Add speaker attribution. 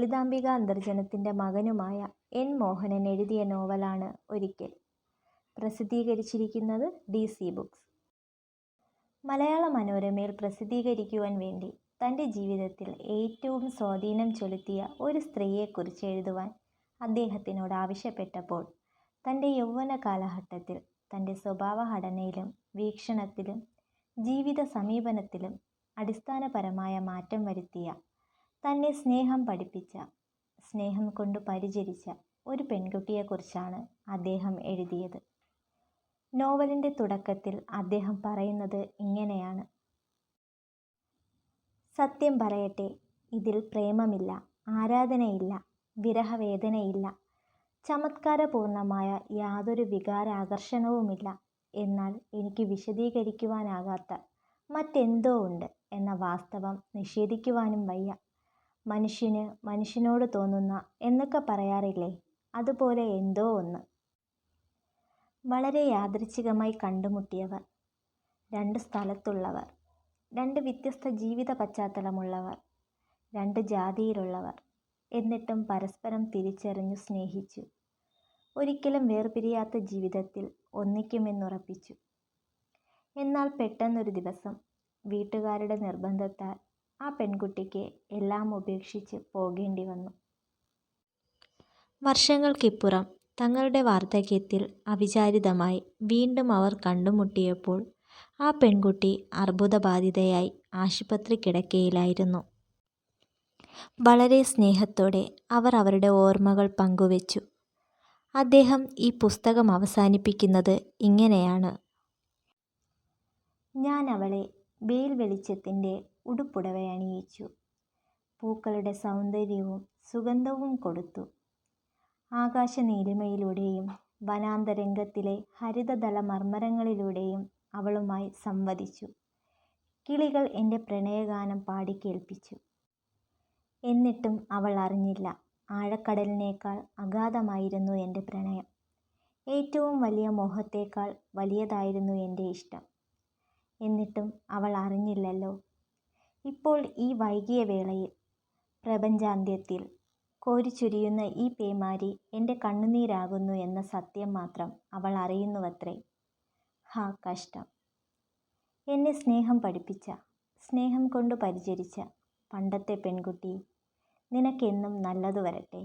Speaker 1: Lalithambika അന്തർജനത്തിൻ്റെ മകനുമായ N Mohanan എഴുതിയ നോവലാണ് ഒരിക്കൽ. പ്രസിദ്ധീകരിച്ചിരിക്കുന്നത് DC ബുക്സ്. മലയാള മനോരമയിൽ പ്രസിദ്ധീകരിക്കുവാൻ വേണ്ടി തൻ്റെ ജീവിതത്തിൽ ഏറ്റവും സ്വാധീനം ചെലുത്തിയ ഒരു സ്ത്രീയെക്കുറിച്ച് എഴുതുവാൻ അദ്ദേഹത്തിനോട് ആവശ്യപ്പെട്ടപ്പോൾ തൻ്റെ യൗവന കാലഘട്ടത്തിൽ തൻ്റെ സ്വഭാവഘടനയിലും വീക്ഷണത്തിലും ജീവിത സമീപനത്തിലും അടിസ്ഥാനപരമായ മാറ്റം വരുത്തിയ, തന്നെ സ്നേഹം പഠിപ്പിച്ച, സ്നേഹം കൊണ്ട് പരിചരിച്ച ഒരു പെൺകുട്ടിയെക്കുറിച്ചാണ് അദ്ദേഹം എഴുതിയത്. നോവലിൻ്റെ തുടക്കത്തിൽ അദ്ദേഹം പറയുന്നത് ഇങ്ങനെയാണ്: സത്യം പറയട്ടെ, ഇതിൽ പ്രേമമില്ല, ആരാധനയില്ല, വിരഹവേദനയില്ല, ചമത്കാരപൂർണമായ യാതൊരു വികാരാകർഷണവുമില്ല. എന്നാൽ എനിക്ക് വിശദീകരിക്കുവാനാകാത്ത മറ്റെന്തോ ഉണ്ട് എന്ന വാസ്തവം നിഷേധിക്കുവാനും വയ്യ. മനുഷ്യന് മനുഷ്യനോട് തോന്നുന്ന എന്നൊക്കെ പറയാറില്ലേ, അതുപോലെ എന്തോ ഒന്ന്. വളരെ യാദൃച്ഛികമായി കണ്ടുമുട്ടിയവർ, രണ്ട് സ്ഥലത്തുള്ളവർ, രണ്ട് വ്യത്യസ്ത ജീവിത പശ്ചാത്തലമുള്ളവർ, രണ്ട് ജാതിയിലുള്ളവർ, എന്നിട്ടും പരസ്പരം തിരിച്ചറിഞ്ഞു സ്നേഹിച്ചു. ഒരിക്കലും വേർപിരിയാത്ത ജീവിതത്തിൽ ഒന്നിക്കുമെന്നുറപ്പിച്ചു. എന്നാൽ പെട്ടെന്നൊരു ദിവസം വീട്ടുകാരുടെ നിർബന്ധത്താൽ ആ പെൺകുട്ടിക്ക് എല്ലാം ഉപേക്ഷിച്ച് പോകേണ്ടി വന്നു. വർഷങ്ങൾക്കിപ്പുറം തങ്ങളുടെ വാർദ്ധക്യത്തിൽ അവിചാരിതമായി വീണ്ടും അവർ കണ്ടുമുട്ടിയപ്പോൾ ആ പെൺകുട്ടി അർബുദബാധിതയായി ആശുപത്രി കിടക്കയിലായിരുന്നു. വളരെ സ്നേഹത്തോടെ അവർ അവരുടെ ഓർമ്മകൾ പങ്കുവച്ചു. അദ്ദേഹം ഈ പുസ്തകം അവസാനിപ്പിക്കുന്നത് ഇങ്ങനെയാണ്: ഞാൻ അവളെ വെയിൽ വെളിച്ചത്തിൻ്റെ ഉടുപ്പുടവയണിയിച്ചു, പൂക്കളുടെ സൗന്ദര്യവും സുഗന്ധവും കൊടുത്തു. ആകാശനീലിമയിലൂടെയും വനാന്തരംഗത്തിലെ ഹരിതദള മർമരങ്ങളിലൂടെയും അവളുമായി സംവദിച്ചു. കിളികൾ എൻ്റെ പ്രണയഗാനം പാടിക്കേൾപ്പിച്ചു. എന്നിട്ടും അവൾ അറിഞ്ഞില്ല, ആഴക്കടലിനേക്കാൾ അഗാധമായിരുന്നു എൻ്റെ പ്രണയം. ഏറ്റവും വലിയ മോഹത്തേക്കാൾ വലിയതായിരുന്നു എൻ്റെ ഇഷ്ടം. എന്നിട്ടും അവൾ അറിഞ്ഞില്ലല്ലോ. ഇപ്പോൾ ഈ വൈകിയ വേളയിൽ, പ്രപഞ്ചാന്ത്യത്തിൽ കോരിച്ചൊരിയുന്ന ഈ പേമാരി എൻ്റെ കണ്ണുനീരാകുന്നു എന്ന സത്യം മാത്രം അവൾ അറിയുന്നുവത്രേ. ഹാ കഷ്ടം! എന്നെ സ്നേഹം പഠിപ്പിച്ച, സ്നേഹം കൊണ്ട് പരിചരിച്ച പണ്ടത്തെ പെൺകുട്ടി, നിനക്കെന്നും നല്ലതു വരട്ടെ.